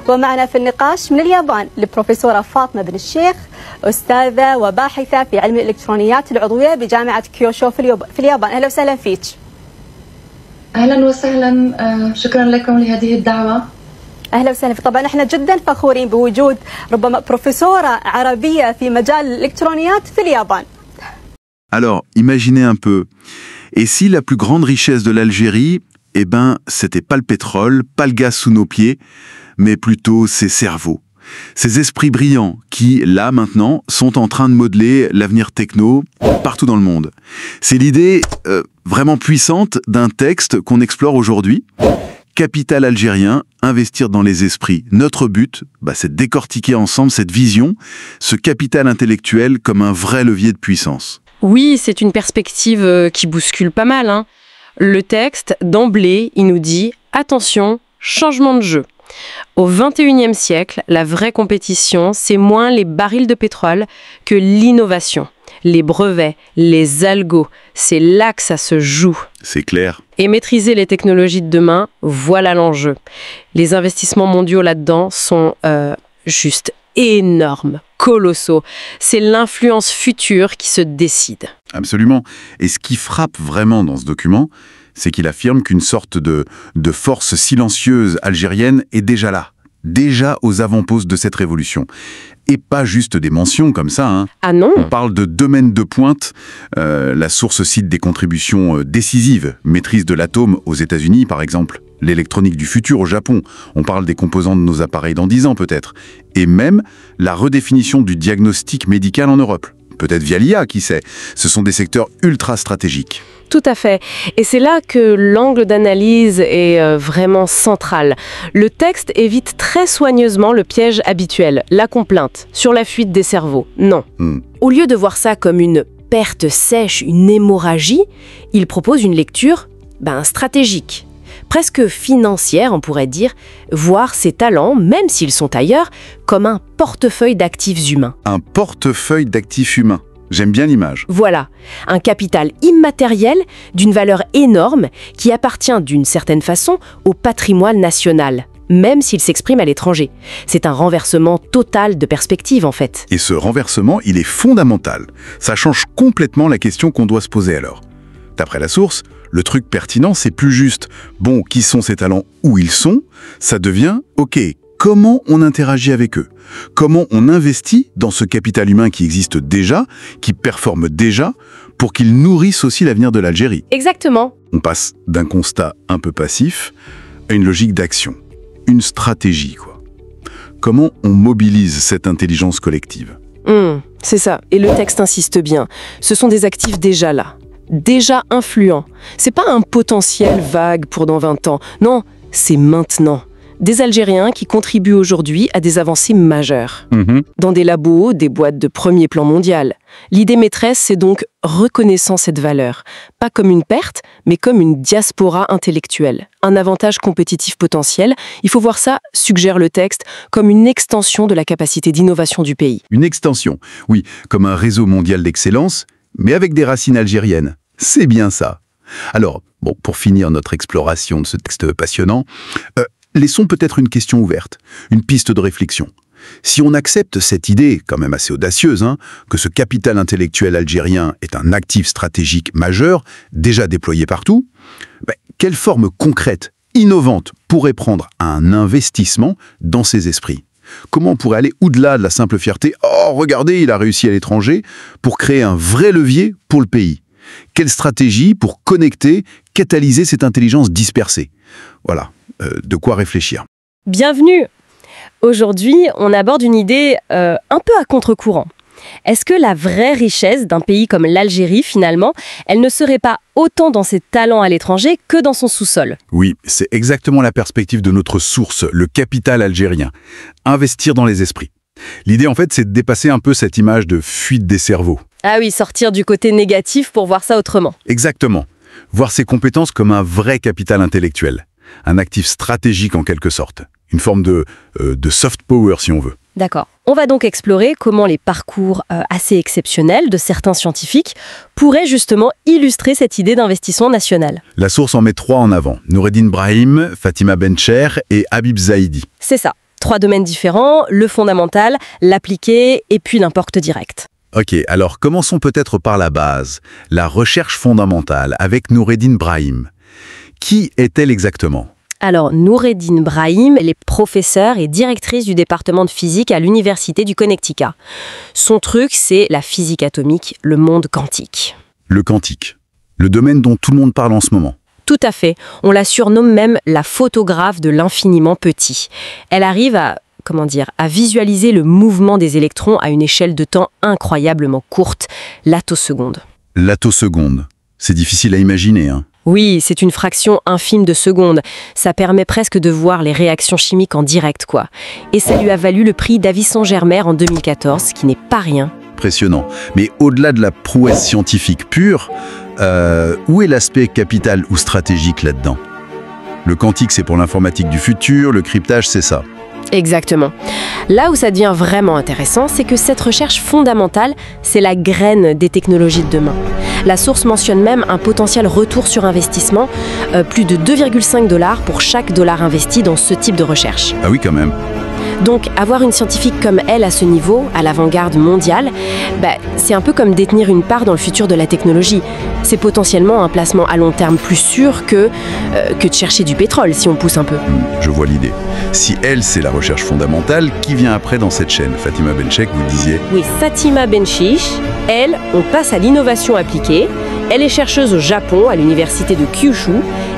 ومعنا في النقاش من اليابان البروفيسورة فاطمة بن الشيخ، أستاذة وباحثة في علم الإلكترونيات العضوية بجامعة كيوشو في اليابان. أهلا وسهلا فيك. أهلا وسهلا، شكرا لكم لهذه الدعوة. أهلا وسهلا. طبعا احنا جدا فخورين بوجود ربما بروفيسورة عربية في مجال الإلكترونيات في اليابان. Alors, imaginez un peu. Et si la plus grande richesse de l'Algérie, eh ben, c'était pas le pétrole, pas le gaz sous nos pieds, mais plutôt ses cerveaux. Ces esprits brillants qui, là, maintenant, sont en train de modeler l'avenir techno partout dans le monde. C'est l'idée vraiment puissante d'un texte qu'on explore aujourd'hui. Capital algérien, investir dans les esprits. Notre but, c'est de décortiquer ensemble cette vision, ce capital intellectuel comme un vrai levier de puissance. Oui, c'est une perspective qui bouscule pas mal, hein. Le texte, d'emblée, il nous dit « Attention, changement de jeu ». Au XXIe siècle, la vraie compétition, c'est moins les barils de pétrole que l'innovation. Les brevets, les algos, c'est là que ça se joue. C'est clair. Et maîtriser les technologies de demain, voilà l'enjeu. Les investissements mondiaux là-dedans sont juste énormes, colossaux. C'est l'influence future qui se décide. Absolument. Et ce qui frappe vraiment dans ce document, c'est qu'il affirme qu'une sorte de force silencieuse algérienne est déjà là, déjà aux avant-postes de cette révolution. Et pas juste des mentions comme ça, hein. Ah non. On parle de domaine de pointe. La source cite des contributions décisives. Maîtrise de l'atome aux États-Unis, par exemple. L'électronique du futur au Japon. On parle des composants de nos appareils dans 10 ans, peut-être. Et même la redéfinition du diagnostic médical en Europe. Peut-être via l'IA, qui sait. Ce sont des secteurs ultra stratégiques. Tout à fait. Et c'est là que l'angle d'analyse est vraiment central. Le texte évite très soigneusement le piège habituel, la complainte, sur la fuite des cerveaux. Non. Au lieu de voir ça comme une perte sèche, une hémorragie, il propose une lecture stratégique, presque financière, on pourrait dire, voir ces talents, même s'ils sont ailleurs, comme un portefeuille d'actifs humains. Un portefeuille d'actifs humains. J'aime bien l'image. Voilà, un capital immatériel d'une valeur énorme qui appartient d'une certaine façon au patrimoine national, même s'il s'exprime à l'étranger. C'est un renversement total de perspective en fait. Et ce renversement, il est fondamental. Ça change complètement la question qu'on doit se poser alors. D'après la source, le truc pertinent, c'est plus juste « bon, qui sont ces talents, où ils sont ?» Ça devient « ok, comment on interagit avec eux? Comment on investit dans ce capital humain qui existe déjà, qui performe déjà, pour qu'il nourrisse aussi l'avenir de l'Algérie ?» Exactement. On passe d'un constat un peu passif à une logique d'action, une stratégie, quoi. Comment on mobilise cette intelligence collective? C'est ça, et le texte insiste bien. Ce sont des actifs déjà là, déjà influents. C'est pas un potentiel vague pour dans 20 ans. Non, c'est maintenant. Des Algériens qui contribuent aujourd'hui à des avancées majeures. Dans des labos, des boîtes de premier plan mondial. L'idée maîtresse, c'est donc reconnaissant cette valeur. Pas comme une perte, mais comme une diaspora intellectuelle. Un avantage compétitif potentiel. Il faut voir ça, suggère le texte, comme une extension de la capacité d'innovation du pays. Une extension, oui, comme un réseau mondial d'excellence, mais avec des racines algériennes. C'est bien ça. Alors, bon, pour finir notre exploration de ce texte passionnant, laissons peut-être une question ouverte, une piste de réflexion. Si on accepte cette idée, quand même assez audacieuse, que ce capital intellectuel algérien est un actif stratégique majeur, déjà déployé partout, quelle forme concrète, innovante, pourrait prendre un investissement dans ces esprits? Comment on pourrait aller au-delà de la simple fierté « Oh, regardez, il a réussi à l'étranger » pour créer un vrai levier pour le pays? Quelle stratégie pour connecter, catalyser cette intelligence dispersée? Voilà, de quoi réfléchir. Bienvenue! Aujourd'hui, on aborde une idée un peu à contre-courant. Est-ce que la vraie richesse d'un pays comme l'Algérie, finalement, elle ne serait pas autant dans ses talents à l'étranger que dans son sous-sol? Oui, c'est exactement la perspective de notre source, le capital algérien. Investir dans les esprits. L'idée, en fait, c'est de dépasser un peu cette image de fuite des cerveaux. Ah oui, sortir du côté négatif pour voir ça autrement. Exactement. Voir ses compétences comme un vrai capital intellectuel. Un actif stratégique en quelque sorte. Une forme de soft power, si on veut. D'accord. On va donc explorer comment les parcours assez exceptionnels de certains scientifiques pourraient justement illustrer cette idée d'investissement national. La source en met 3 en avant. Noureddin Brahim, Fatima Bencher et Habib Zahidi. C'est ça. 3 domaines différents, le fondamental, l'appliqué et puis l'impact direct. Ok, alors commençons peut-être par la base, la recherche fondamentale avec Noureddine Brahim. Qui est-elle exactement ? Alors, Noureddine Brahim, elle est professeure et directrice du département de physique à l'université du Connecticut. Son truc, c'est la physique atomique, le monde quantique. Le quantique, le domaine dont tout le monde parle en ce moment. Tout à fait. On la surnomme même la photographe de l'infiniment petit. Elle arrive à visualiser le mouvement des électrons à une échelle de temps incroyablement courte, l'attoseconde. L'attoseconde, c'est difficile à imaginer, hein. Oui, c'est une fraction infime de seconde. Ça permet presque de voir les réactions chimiques en direct, quoi. Et ça lui a valu le prix Davison-Germer en 2014, ce qui n'est pas rien. Impressionnant. Mais au-delà de la prouesse scientifique pure, où est l'aspect capital ou stratégique là-dedans ? Le quantique, c'est pour l'informatique du futur, le cryptage, c'est ça. Exactement. Là où ça devient vraiment intéressant, c'est que cette recherche fondamentale, c'est la graine des technologies de demain. La source mentionne même un potentiel retour sur investissement, plus de 2,5 $ pour chaque dollar investi dans ce type de recherche. Ah oui, quand même. Donc, avoir une scientifique comme elle à ce niveau, à l'avant-garde mondiale, c'est un peu comme détenir une part dans le futur de la technologie. C'est potentiellement un placement à long terme plus sûr que de chercher du pétrole, si on pousse un peu. Je vois l'idée. Si elle, c'est la recherche fondamentale, qui vient après dans cette chaîne ? Fatima Benchek, vous le disiez ? Oui, Fatima Benchiche. Elle, on passe à l'innovation appliquée. Elle est chercheuse au Japon, à l'université de Kyushu,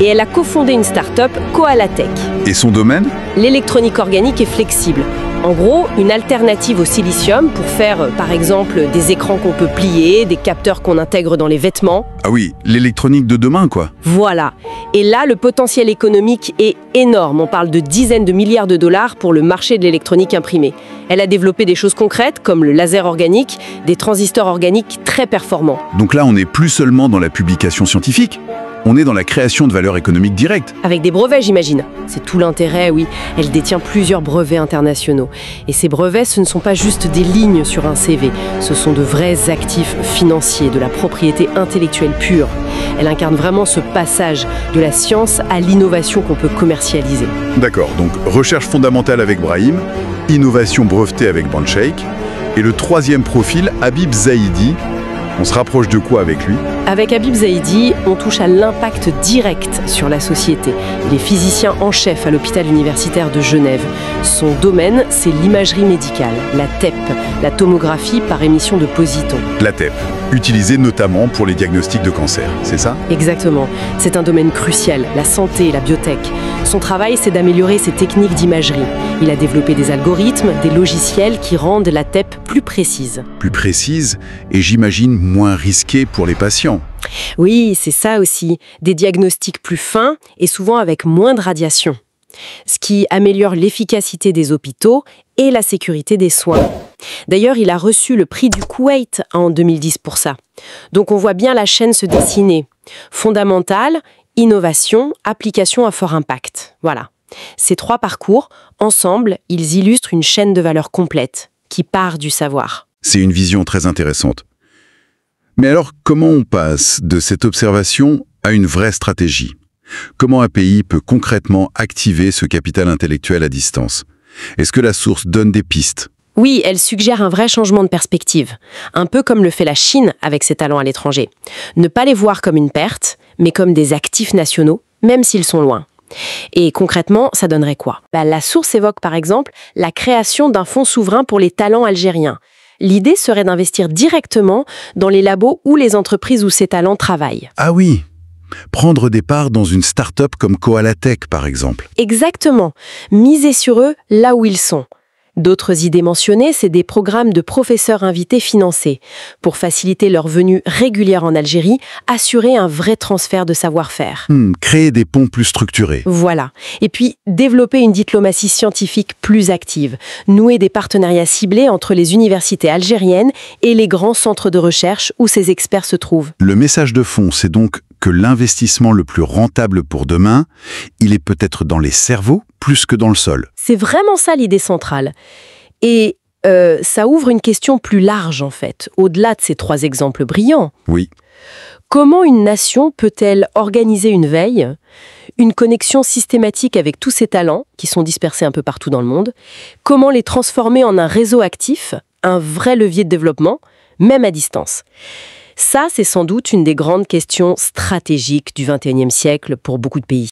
et elle a cofondé une start-up, Koala Tech. Et son domaine ? L'électronique organique est flexible. En gros, une alternative au silicium pour faire, par exemple, des écrans qu'on peut plier, des capteurs qu'on intègre dans les vêtements. Ah oui, l'électronique de demain, quoi. Voilà. Et là, le potentiel économique est énorme. On parle de dizaines de milliards de dollars pour le marché de l'électronique imprimée. Elle a développé des choses concrètes, comme le laser organique, des transistors organiques très performants. Donc là, on n'est plus seulement dans la publication scientifique. On est dans la création de valeur économique directe. Avec des brevets, j'imagine. C'est tout l'intérêt, oui. Elle détient plusieurs brevets internationaux. Et ces brevets, ce ne sont pas juste des lignes sur un CV. Ce sont de vrais actifs financiers, de la propriété intellectuelle pure. Elle incarne vraiment ce passage de la science à l'innovation qu'on peut commercialiser. D'accord, donc recherche fondamentale avec Brahim, innovation brevetée avec Benchek, et le troisième profil, Habib Zahidi. On se rapproche de quoi avec lui ? Avec Habib Zahidi, on touche à l'impact direct sur la société. Il est physicien en chef à l'hôpital universitaire de Genève. Son domaine, c'est l'imagerie médicale, la TEP, la tomographie par émission de positons. La TEP, utilisée notamment pour les diagnostics de cancer, c'est ça ? Exactement. C'est un domaine crucial, la santé et la biotech. Son travail, c'est d'améliorer ses techniques d'imagerie. Il a développé des algorithmes, des logiciels qui rendent la TEP plus précise. Plus précise et j'imagine moins risquée pour les patients. Oui, c'est ça aussi. Des diagnostics plus fins et souvent avec moins de radiation. Ce qui améliore l'efficacité des hôpitaux et la sécurité des soins. D'ailleurs, il a reçu le prix du Koweït en 2010 pour ça. Donc on voit bien la chaîne se dessiner. Fondamentale, innovation, application à fort impact. Voilà. Ces 3 parcours, ensemble, ils illustrent une chaîne de valeur complète qui part du savoir. C'est une vision très intéressante. Mais alors, comment on passe de cette observation à une vraie stratégie ? Comment un pays peut concrètement activer ce capital intellectuel à distance ? Est-ce que la source donne des pistes ? Oui, elle suggère un vrai changement de perspective, un peu comme le fait la Chine avec ses talents à l'étranger. Ne pas les voir comme une perte, mais comme des actifs nationaux, même s'ils sont loin. Et concrètement, ça donnerait quoi ? La source évoque par exemple la création d'un fonds souverain pour les talents algériens. L'idée serait d'investir directement dans les labos ou les entreprises où ces talents travaillent. Ah oui, prendre des parts dans une start-up comme Koala Tech par exemple. Exactement, miser sur eux là où ils sont. D'autres idées mentionnées, c'est des programmes de professeurs invités financés pour faciliter leur venue régulière en Algérie, assurer un vrai transfert de savoir-faire. Créer des ponts plus structurés. Voilà. Et puis, développer une diplomatie scientifique plus active, nouer des partenariats ciblés entre les universités algériennes et les grands centres de recherche où ces experts se trouvent. Le message de fond, c'est donc que l'investissement le plus rentable pour demain, il est peut-être dans les cerveaux plus que dans le sol. C'est vraiment ça l'idée centrale. Et ça ouvre une question plus large en fait, au-delà de ces 3 exemples brillants. Oui. Comment une nation peut-elle organiser une veille, une connexion systématique avec tous ces talents qui sont dispersés un peu partout dans le monde? Comment les transformer en un réseau actif, un vrai levier de développement, même à distance? Ça, c'est sans doute une des grandes questions stratégiques du XXIe siècle pour beaucoup de pays.